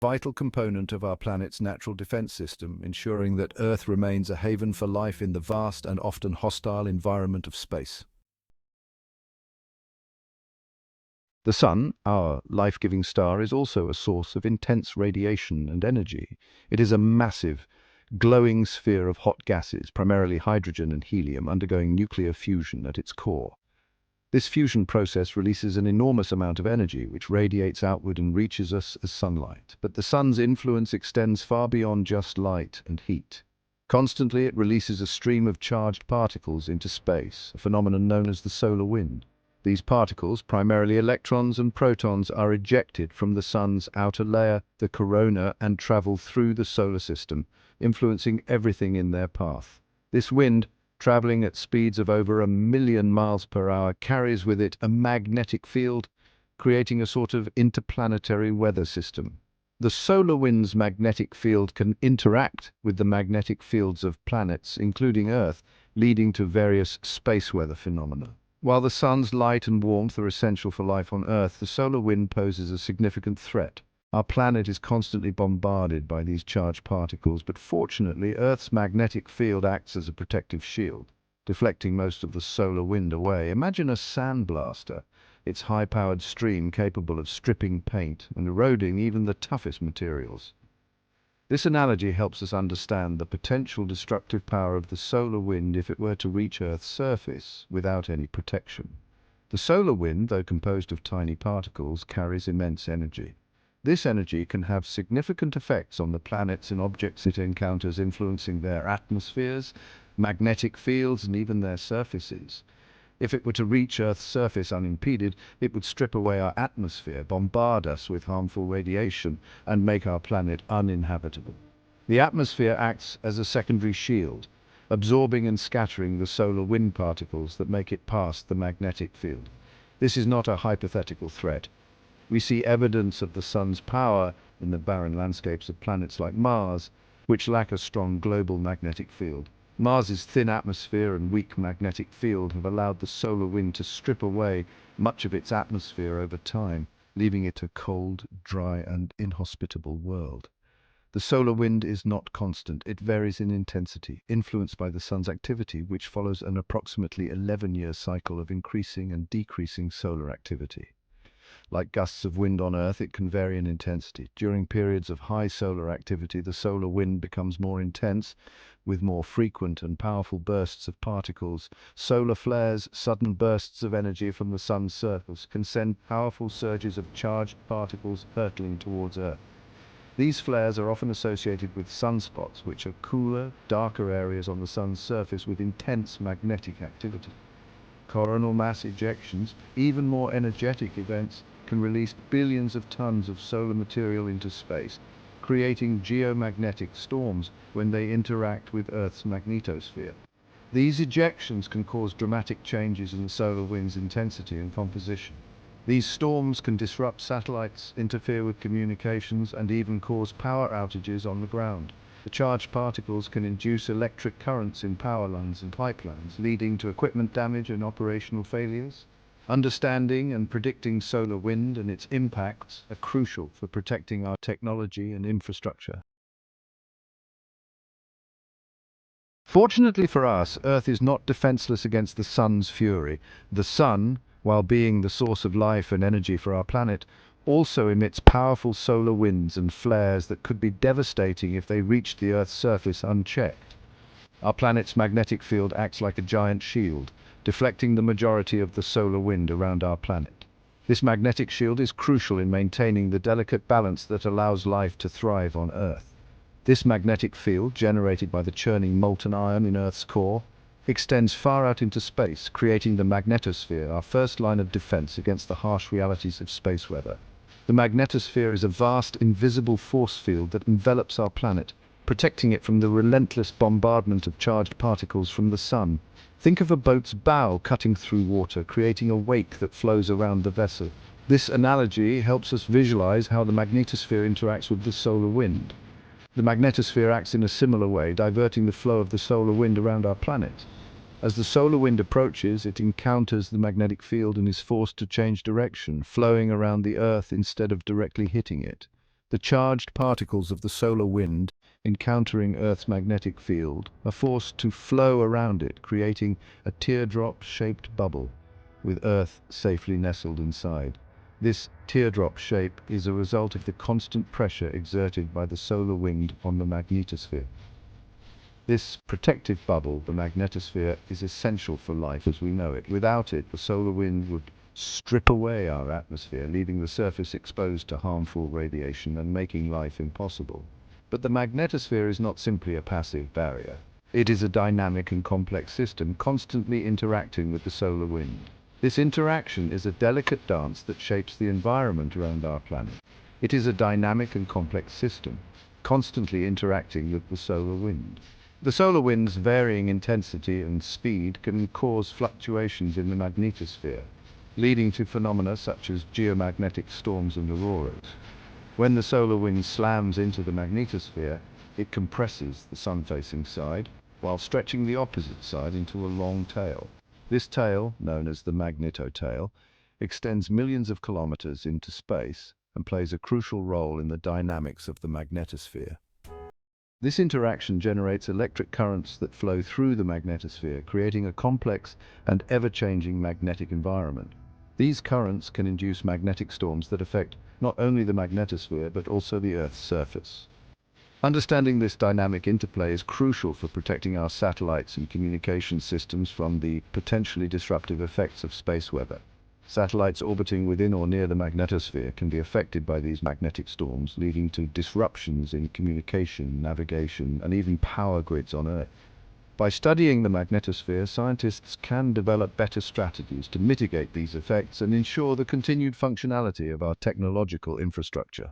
Vital component of our planet's natural defense system, ensuring that Earth remains a haven for life in the vast and often hostile environment of space. The Sun, our life-giving star, is also a source of intense radiation and energy. It is a massive, glowing sphere of hot gases, primarily hydrogen and helium, undergoing nuclear fusion at its core. This fusion process releases an enormous amount of energy, which radiates outward and reaches us as sunlight. But the Sun's influence extends far beyond just light and heat. Constantly, it releases a stream of charged particles into space, a phenomenon known as the solar wind. These particles, primarily electrons and protons, are ejected from the Sun's outer layer, the corona, and travel through the solar system, influencing everything in their path. This wind, traveling at speeds of over 1,000,000 miles per hour, carries with it a magnetic field, creating a sort of interplanetary weather system. The solar wind's magnetic field can interact with the magnetic fields of planets, including Earth, leading to various space weather phenomena. While the Sun's light and warmth are essential for life on Earth, the solar wind poses a significant threat. Our planet is constantly bombarded by these charged particles, but fortunately, Earth's magnetic field acts as a protective shield, deflecting most of the solar wind away. Imagine a sandblaster, its high-powered stream capable of stripping paint and eroding even the toughest materials. This analogy helps us understand the potential destructive power of the solar wind if it were to reach Earth's surface without any protection. The solar wind, though composed of tiny particles, carries immense energy. This energy can have significant effects on the planets and objects it encounters, influencing their atmospheres, magnetic fields, and even their surfaces. If it were to reach Earth's surface unimpeded, it would strip away our atmosphere, bombard us with harmful radiation, and make our planet uninhabitable. The atmosphere acts as a secondary shield, absorbing and scattering the solar wind particles that make it past the magnetic field. This is not a hypothetical threat. We see evidence of the Sun's power in the barren landscapes of planets like Mars, which lack a strong global magnetic field. Mars's thin atmosphere and weak magnetic field have allowed the solar wind to strip away much of its atmosphere over time, leaving it a cold, dry, and inhospitable world. The solar wind is not constant. It varies in intensity, influenced by the Sun's activity, which follows an approximately 11-year cycle of increasing and decreasing solar activity. Like gusts of wind on Earth, it can vary in intensity. During periods of high solar activity, the solar wind becomes more intense, with more frequent and powerful bursts of particles. Solar flares, sudden bursts of energy from the Sun's surface, can send powerful surges of charged particles hurtling towards Earth. These flares are often associated with sunspots, which are cooler, darker areas on the Sun's surface with intense magnetic activity. Coronal mass ejections, even more energetic events, can release billions of tons of solar material into space, creating geomagnetic storms when they interact with Earth's magnetosphere. These ejections can cause dramatic changes in the solar wind's intensity and composition. These storms can disrupt satellites, interfere with communications, and even cause power outages on the ground. The charged particles can induce electric currents in power lines and pipelines, leading to equipment damage and operational failures. Understanding and predicting solar wind and its impacts are crucial for protecting our technology and infrastructure. Fortunately for us, Earth is not defenseless against the Sun's fury. The Sun, while being the source of life and energy for our planet, also emits powerful solar winds and flares that could be devastating if they reached the Earth's surface unchecked. Our planet's magnetic field acts like a giant shield, deflecting the majority of the solar wind around our planet. This magnetic shield is crucial in maintaining the delicate balance that allows life to thrive on Earth. This magnetic field, generated by the churning molten iron in Earth's core, extends far out into space, creating the magnetosphere, our first line of defense against the harsh realities of space weather. The magnetosphere is a vast, invisible force field that envelops our planet, protecting it from the relentless bombardment of charged particles from the Sun. Think of a boat's bow cutting through water, creating a wake that flows around the vessel. This analogy helps us visualize how the magnetosphere interacts with the solar wind. The magnetosphere acts in a similar way, diverting the flow of the solar wind around our planet. As the solar wind approaches, it encounters the magnetic field and is forced to change direction, flowing around the Earth instead of directly hitting it. The charged particles of the solar wind, encountering Earth's magnetic field, are forced to flow around it, creating a teardrop-shaped bubble, with Earth safely nestled inside. This teardrop shape is a result of the constant pressure exerted by the solar wind on the magnetosphere. This protective bubble, the magnetosphere, is essential for life as we know it. Without it, the solar wind would strip away our atmosphere, leaving the surface exposed to harmful radiation and making life impossible. But the magnetosphere is not simply a passive barrier. It is a dynamic and complex system constantly interacting with the solar wind. This interaction is a delicate dance that shapes the environment around our planet. It is a dynamic and complex system, constantly interacting with the solar wind. The solar wind's varying intensity and speed can cause fluctuations in the magnetosphere, leading to phenomena such as geomagnetic storms and auroras. When the solar wind slams into the magnetosphere, it compresses the sun-facing side, while stretching the opposite side into a long tail. This tail, known as the magnetotail, extends millions of kilometers into space and plays a crucial role in the dynamics of the magnetosphere. This interaction generates electric currents that flow through the magnetosphere, creating a complex and ever-changing magnetic environment. These currents can induce magnetic storms that affect not only the magnetosphere but also the Earth's surface. Understanding this dynamic interplay is crucial for protecting our satellites and communication systems from the potentially disruptive effects of space weather. Satellites orbiting within or near the magnetosphere can be affected by these magnetic storms, leading to disruptions in communication, navigation, and even power grids on Earth. By studying the magnetosphere, scientists can develop better strategies to mitigate these effects and ensure the continued functionality of our technological infrastructure.